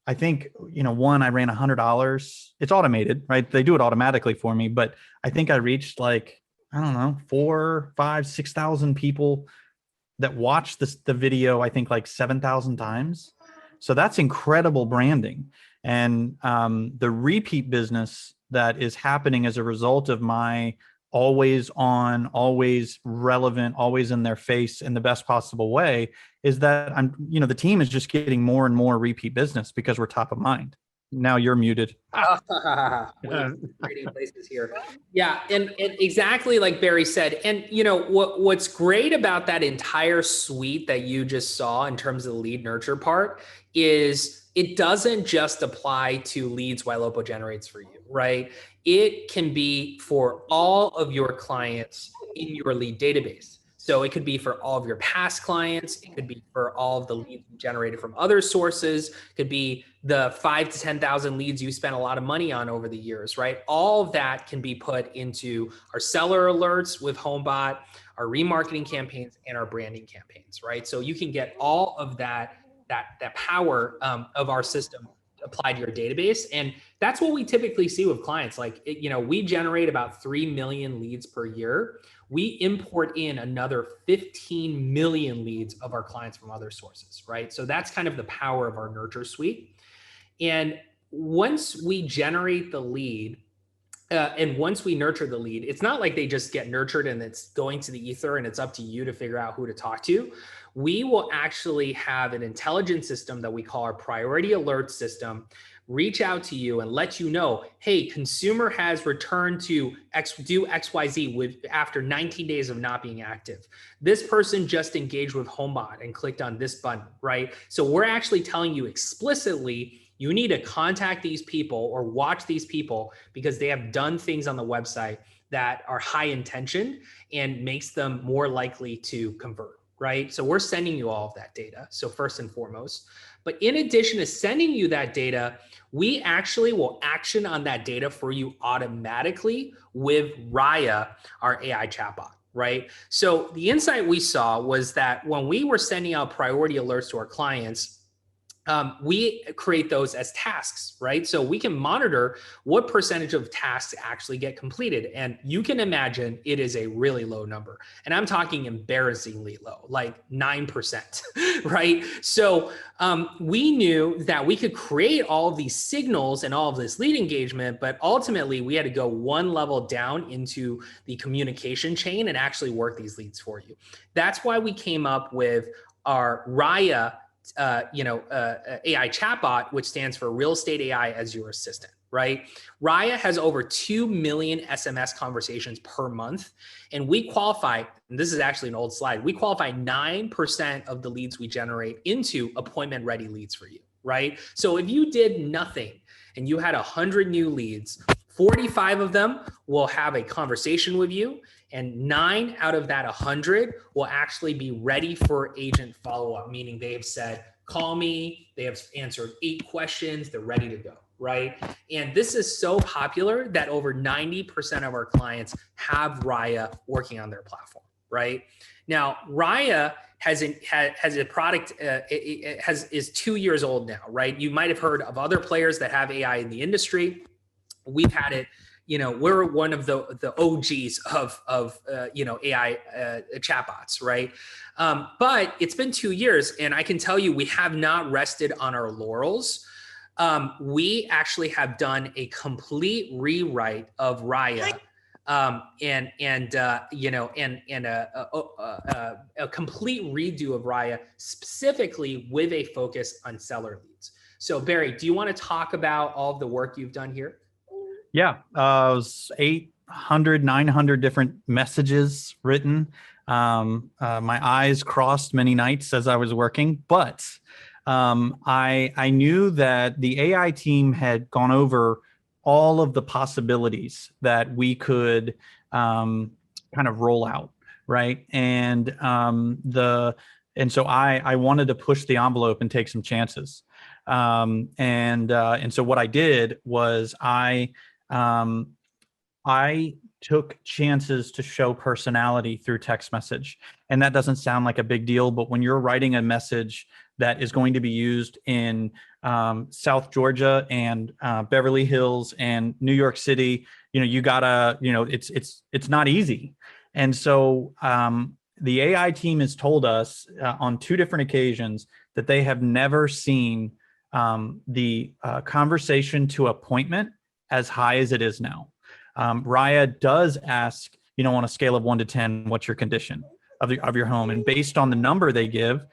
I think, you know, I ran $100. It's automated, right? They do it automatically for me, but I think I reached, like, I don't know, 4,000, 5,000, 6,000 people that watched the video, I think like 7,000 times. So that's incredible branding. And the repeat business that is happening as a result of my always on, always relevant, always in their face in the best possible way is that the team is just getting more and more repeat business because we're top of mind. Now you're muted. Trading places here. Yeah, and exactly like Barry said. And what's great about that entire suite that you just saw in terms of the lead nurture part is it doesn't just apply to leads Ylopo generates for you, right? It can be for all of your clients in your lead database. So it could be for all of your past clients. It could be for all of the leads you generated from other sources. It could be the 5,000 to 10,000 leads you spent a lot of money on over the years, right? All of that can be put into our seller alerts with Homebot, our remarketing campaigns, and our branding campaigns, right? So you can get all of that power of our system applied to your database. And that's what we typically see with clients. Like, we generate about 3 million leads per year. We import in another 15 million leads of our clients from other sources, right? So that's kind of the power of our nurture suite. And once we generate the lead, and once we nurture the lead, it's not like they just get nurtured and it's going to the ether and it's up to you to figure out who to talk to. We will actually have an intelligence system that we call our priority alert system reach out to you and let you know, hey, consumer has returned to do XYZ after 19 days of not being active. This person just engaged with Homebot and clicked on this button, right? So we're actually telling you explicitly, you need to contact these people or watch these people because they have done things on the website that are high intention and makes them more likely to convert, right? So we're sending you all of that data. So first and foremost, but in addition to sending you that data, we actually will action on that data for you automatically with Raiya, our AI chatbot, right? So the insight we saw was that when we were sending out priority alerts to our clients, we create those as tasks, right? So we can monitor what percentage of tasks actually get completed. And you can imagine it is a really low number. And I'm talking embarrassingly low, like 9%, right? So we knew that we could create all of these signals and all of this lead engagement, but ultimately we had to go one level down into the communication chain and actually work these leads for you. That's why we came up with our Raiya AI chatbot, which stands for Real Estate AI as Your Assistant, right? Raiya has over 2 million SMS conversations per month. And we qualify, and this is actually an old slide, we qualify 9% of the leads we generate into appointment ready leads for you, right? So if you did nothing and you had 100 new leads, 45 of them will have a conversation with you, and 9 out of that 100 will actually be ready for agent follow-up, meaning they have said, call me, they have answered 8 questions, they're ready to go, right? And this is so popular that over 90% of our clients have Raiya working on their platform, right? Now, Raiya has a product, is 2 years old now, right? You might have heard of other players that have AI in the industry. We've had it, we're one of the OGs of AI chatbots, right? But it's been 2 years, and I can tell you we have not rested on our laurels. We actually have done a complete rewrite of Raiya, and a complete redo of Raiya, specifically with a focus on seller leads. So Barry, do you want to talk about all of the work you've done here? Yeah, it was 800, 900 different messages written. My eyes crossed many nights as I was working, but I knew that the AI team had gone over all of the possibilities that we could kind of roll out, right? And so I wanted to push the envelope and take some chances. And so what I did was I took chances to show personality through text message. And that doesn't sound like a big deal, but when you're writing a message that is going to be used in South Georgia and Beverly Hills and New York City, you gotta, it's not easy. And so the AI team has told us on 2 different occasions that they have never seen the conversation to appointment as high as it is now. Raiya does ask, on a scale of 1 to 10, what's your condition of your home? And based on the number they give,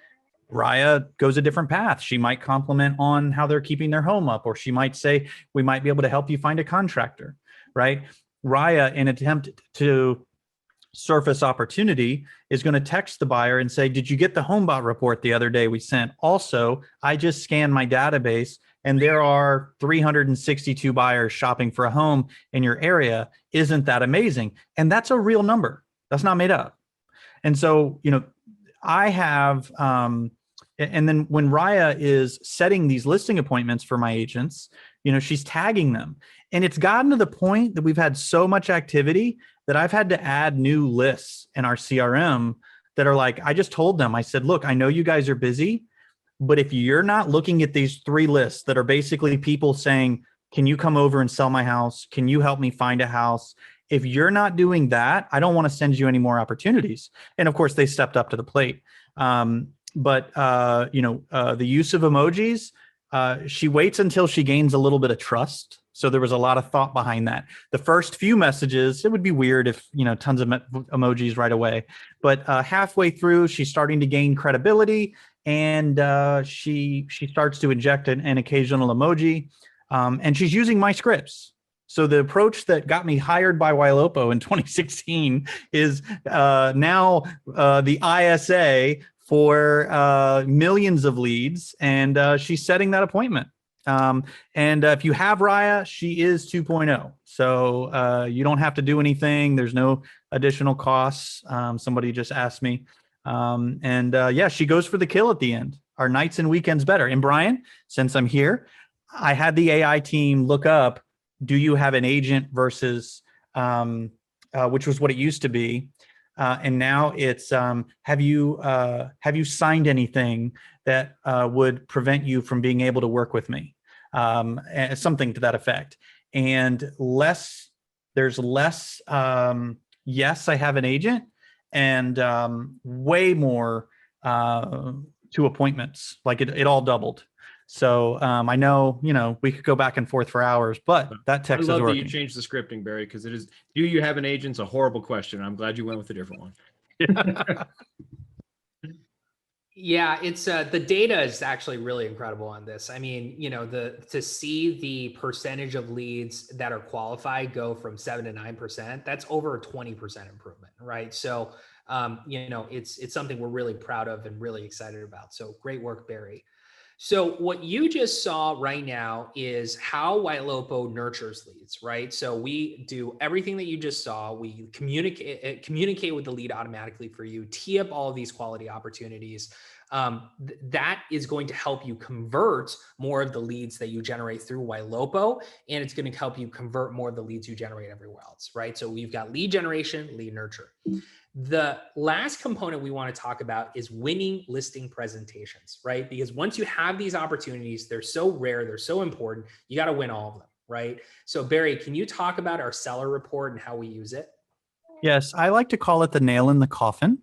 Raiya goes a different path. She might compliment on how they're keeping their home up, or she might say, we might be able to help you find a contractor, right? Raiya, in an attempt to surface opportunity, is going to text the buyer and say, did you get the Homebot report the other day we sent? Also, I just scanned my database and there are 362 buyers shopping for a home in your area. Isn't that amazing? And that's a real number. That's not made up. And so, I have, and then when Raiya is setting these listing appointments for my agents, she's tagging them. And it's gotten to the point that we've had so much activity that I've had to add new lists in our CRM that are like, I just told them, I said, look, I know you guys are busy, but if you're not looking at these 3 lists that are basically people saying, can you come over and sell my house? Can you help me find a house? If you're not doing that, I don't want to send you any more opportunities. And of course, they stepped up to the plate. But the use of emojis, she waits until she gains a little bit of trust. So there was a lot of thought behind that. The first few messages, it would be weird if, tons of emojis right away. But halfway through, she's starting to gain credibility, and she starts to inject an occasional emoji. And she's using my scripts. So the approach that got me hired by Ylopo in 2016 is now the ISA for millions of leads, and she's setting that appointment. And if you have Raiya, she is 2.0. So you don't have to do anything. There's no additional costs. Somebody just asked me. Yeah, she goes for the kill at the end. Our nights and weekends better. And Brian, since I'm here, I had the AI team look up, do you have an agent versus, which was what it used to be. And now it's, have you signed anything that would prevent you from being able to work with me? Something to that effect. And there's less, yes, I have an agent, and way more to appointments. Like it all doubled. So I know, we could go back and forth for hours, but that text is working. I love that you changed the scripting, Barry, because it is, do you have an agent? It's a horrible question. I'm glad you went with a different one. Yeah, it's the data is actually really incredible on this. I mean, to see the percentage of leads that are qualified go from 7 to 9%, that's over a 20% improvement, right? So, it's something we're really proud of and really excited about. So great work, Barry. So what you just saw right now is how Ylopo nurtures leads, right? So we do everything that you just saw. We communicate with the lead automatically for you, tee up all of these quality opportunities. That is going to help you convert more of the leads that you generate through Ylopo, and it's going to help you convert more of the leads you generate everywhere else, right? So we've got lead generation, lead nurture. The last component we want to talk about is winning listing presentations, right? Because once you have these opportunities, they're so rare, they're so important, you got to win all of them, right? So Barry, can you talk about our seller report and how we use it? Yes, I like to call it the nail in the coffin.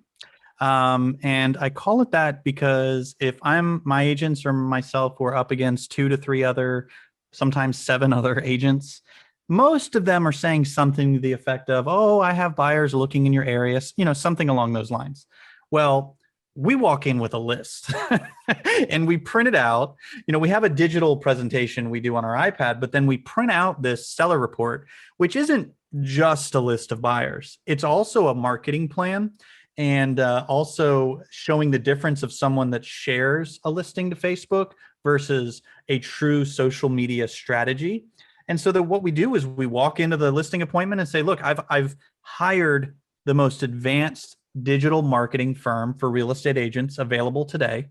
And I call it that because if my agents or myself were up against 2 to 3 other, sometimes 7 other agents, most of them are saying something to the effect of, oh, I have buyers looking in your area, something along those lines. Well, we walk in with a list and we print it out. We have a digital presentation we do on our iPad, but then we print out this seller report, which isn't just a list of buyers. It's also a marketing plan, and also showing the difference of someone that shares a listing to Facebook versus a true social media strategy. And so what we do is we walk into the listing appointment and say, look, I've hired the most advanced digital marketing firm for real estate agents available today.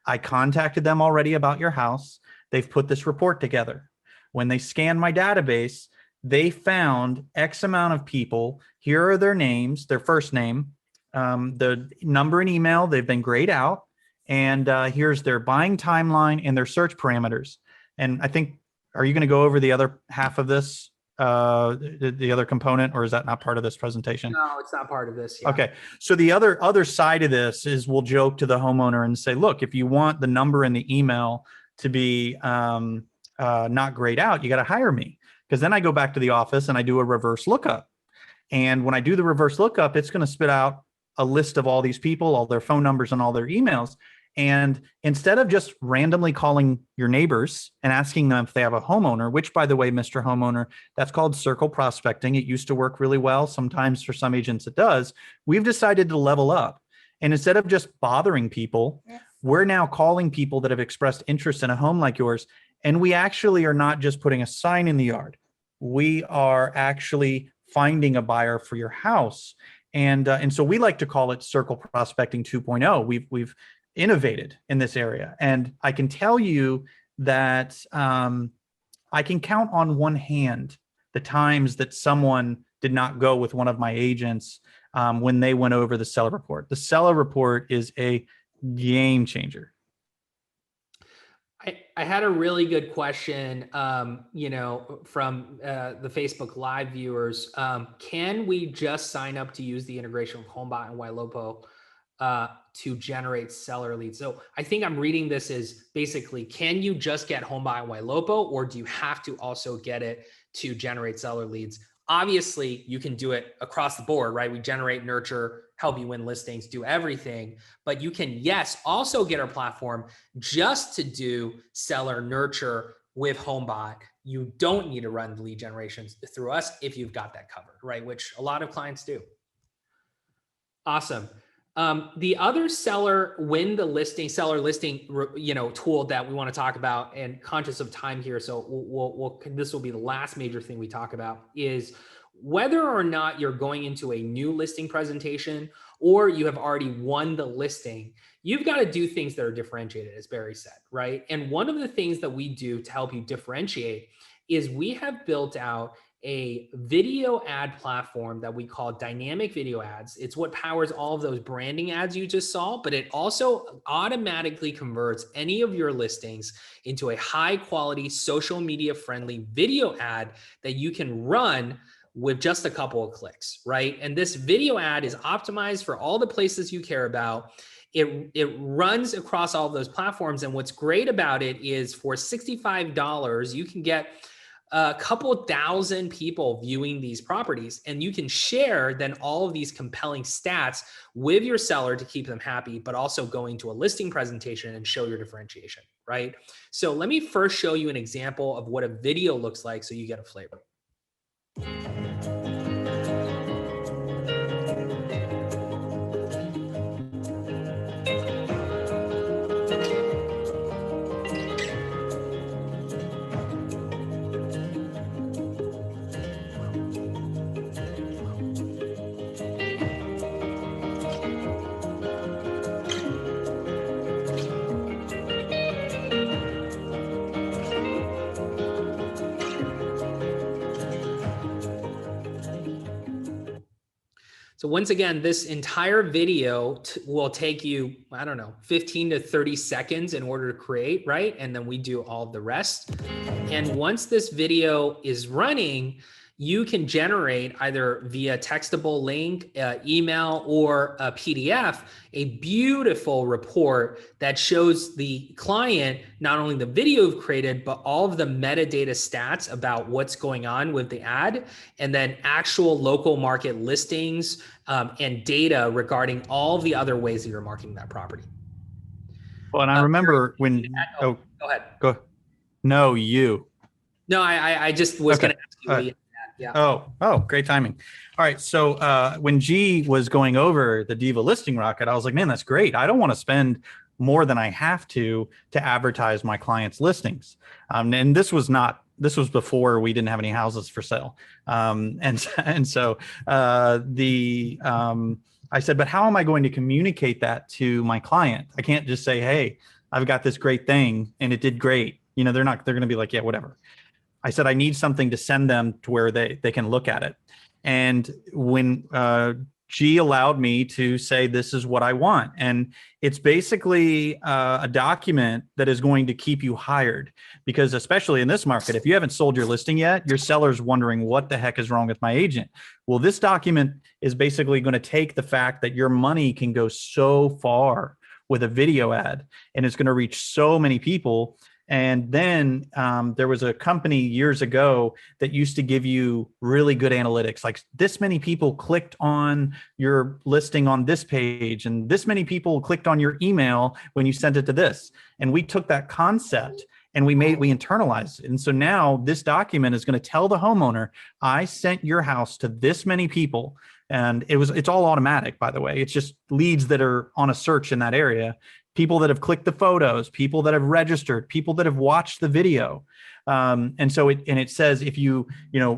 I contacted them already about your house. They've put this report together. When they scanned my database, they found X amount of people. Here are their names, their first name, the number and email. They've been grayed out. And here's their buying timeline and their search parameters. And I think, are you going to go over the other half of this, the other component, or is that not part of this presentation? No, it's not part of this. Yeah. Okay. So the other side of this is we'll joke to the homeowner and say, look, if you want the number and the email to be not grayed out, you got to hire me. Because then I go back to the office and I do a reverse lookup. And when I do the reverse lookup, it's going to spit out a list of all these people, all their phone numbers and all their emails. And instead of just randomly calling your neighbors and asking them if they have a homeowner, which, by the way, Mr. Homeowner, that's called circle prospecting. It used to work really well. Sometimes for some agents it does. We've decided to level up. And instead of just bothering people, we're now calling people that have expressed interest in a home like yours. And we actually are not just putting a sign in the yard. We are actually finding a buyer for your house. And so we like to call it circle prospecting 2.0. We've innovated in this area. And I can tell you that I can count on one hand the times that someone did not go with one of my agents when they went over the seller report. The seller report is a game changer. I had a really good question, from the Facebook Live viewers. Can we just sign up to use the integration with Homebot and Ylopo to generate seller leads? So I think I'm reading this as basically, can you just get Homebot and Ylopo, or do you have to also get it to generate seller leads? Obviously, you can do it across the board, right? We generate, nurture, help you win listings, do everything. But you can, yes, also get our platform just to do seller nurture with Homebot. You don't need to run the lead generations through us if you've got that covered, right? Which a lot of clients do. Awesome. The other seller listing, tool that we want to talk about, and conscious of time here, so this will be the last major thing we talk about, is whether or not you're going into a new listing presentation or you have already won the listing, you've got to do things that are differentiated, as Barry said, right? And one of the things that we do to help you differentiate is we have built out a video ad platform that we call dynamic video ads. It's what powers all of those branding ads you just saw, but it also automatically converts any of your listings into a high quality, social media friendly video ad that you can run with just a couple of clicks, right? And this video ad is optimized for all the places you care about. It runs across all of those platforms. And what's great about it is for $65, you can get a couple thousand people viewing these properties, and you can share then all of these compelling stats with your seller to keep them happy, but also going to a listing presentation and show your differentiation, right? So let me first show you an example of what a video looks like so you get a flavor. So once again, this entire video will take you, 15 to 30 seconds in order to create, right? And then we do all the rest. And once this video is running, you can generate either via textable link, email, or a PDF, a beautiful report that shows the client not only the video you've created, but all of the metadata stats about what's going on with the ad, and then actual local market listings and data regarding all the other ways that you're marketing that property. Well, and I remember when, go ahead. Go. No, you. No, I just was going to ask you. Yeah. Oh, great timing. All right. So when G was going over the DyVA listing rocket, I was like, man, that's great. I don't want to spend more than I have to advertise my clients' listings. And this was before we didn't have any houses for sale. And so I said, but how am I going to communicate that to my client? I can't just say, hey, I've got this great thing and it did great. They're going to be like, yeah, whatever. I said, I need something to send them to where they can look at it. And when G allowed me to say, this is what I want. And it's basically a document that is going to keep you hired, because especially in this market, if you haven't sold your listing yet, your seller's wondering what the heck is wrong with my agent. Well, this document is basically going to take the fact that your money can go so far with a video ad, and it's going to reach so many people. And then there was a company years ago that used to give you really good analytics, like this many people clicked on your listing on this page, and this many people clicked on your email when you sent it to this. And we took that concept and we internalized it. And so now this document is going to tell the homeowner, I sent your house to this many people. And it's all automatic, by the way. It's just leads that are on a search in that area. People that have clicked the photos, people that have registered, people that have watched the video. And so it says, if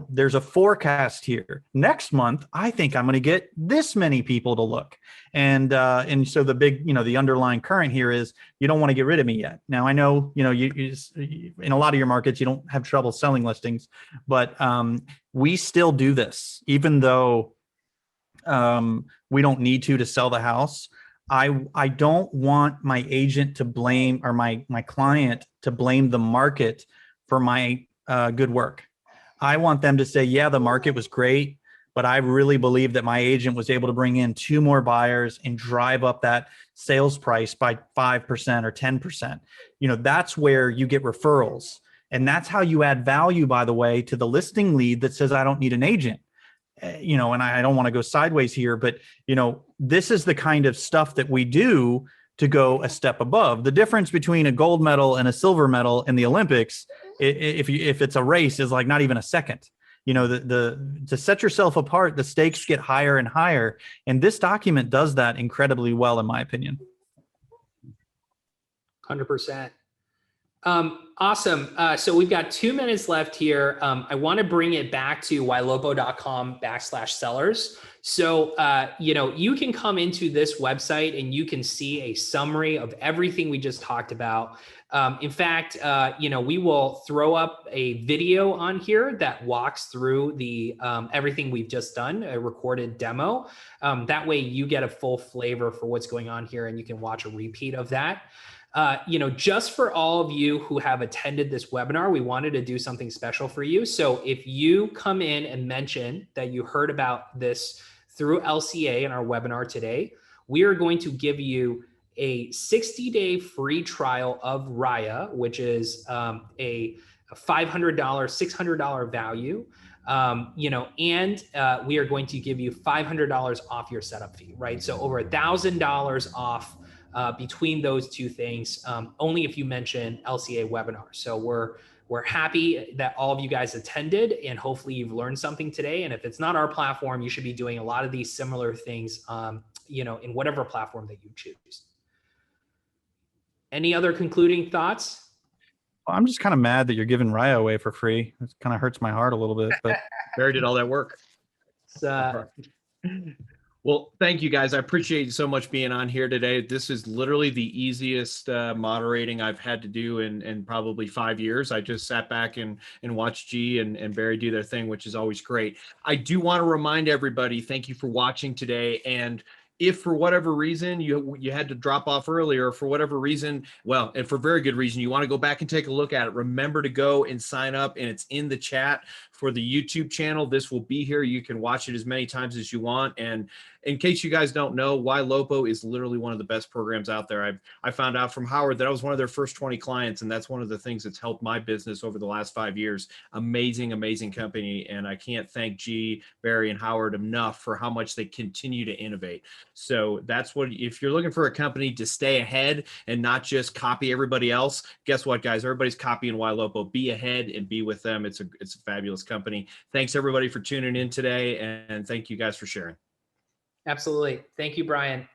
there's a forecast here next month, I think I'm going to get this many people to look. And so the underlying current here is you don't want to get rid of me yet. Now, I know, you in a lot of your markets, you don't have trouble selling listings, but we still do this, even though we don't need to sell the house. I don't want my agent to blame, or my client to blame the market for my good work. I want them to say, yeah, the market was great, but I really believe that my agent was able to bring in 2 more buyers and drive up that sales price by 5% or 10%. That's where you get referrals. And that's how you add value, by the way, to the listing lead that says, I don't need an agent. And I don't want to go sideways here, but, this is the kind of stuff that we do to go a step above. The difference between a gold medal and a silver medal in the Olympics, if it's a race, is like not even a second. To set yourself apart, the stakes get higher and higher. And this document does that incredibly well, in my opinion. 100%. Awesome. So we've got 2 minutes left here. I want to bring it back to ylopo.com/sellers. So, you can come into this website and you can see a summary of everything we just talked about. In fact, we will throw up a video on here that walks through the everything we've just done, a recorded demo. That way you get a full flavor for what's going on here, and you can watch a repeat of that. Just for all of you who have attended this webinar, we wanted to do something special for you. So if you come in and mention that you heard about this through LCA in our webinar today, we are going to give you a 60-day free trial of Raiya, which is a $500, $600 value. And we are going to give you $500 off your setup fee, right? So over $1,000 off between those two things, only if you mention LCA webinar. So we're happy that all of you guys attended, and hopefully you've learned something today. And if it's not our platform, you should be doing a lot of these similar things, in whatever platform that you choose. Any other concluding thoughts? I'm just kind of mad that you're giving Raiya away for free. It kind of hurts my heart a little bit, but Barry did all that work. Well, thank you guys. I appreciate you so much being on here today. This is literally the easiest moderating I've had to do in probably 5 years. I just sat back and watched G and Barry do their thing, which is always great. I do want to remind everybody, thank you for watching today. And if for whatever reason you had to drop off earlier, for whatever reason, well, and for very good reason, you want to go back and take a look at it, remember to go and sign up, and it's in the chat for the YouTube channel. This will be here. You can watch it as many times as you want. And in case you guys don't know, Ylopo is literally one of the best programs out there. I found out from Howard that I was one of their first 20 clients, and that's one of the things that's helped my business over the last 5 years. Amazing, amazing company. And I can't thank G, Barry, and Howard enough for how much they continue to innovate. So that's what, if you're looking for a company to stay ahead and not just copy everybody else, guess what, guys? Everybody's copying Ylopo. Be ahead and be with them. It's a fabulous company. Thanks everybody for tuning in today, and thank you guys for sharing. Absolutely. Thank you, Brian.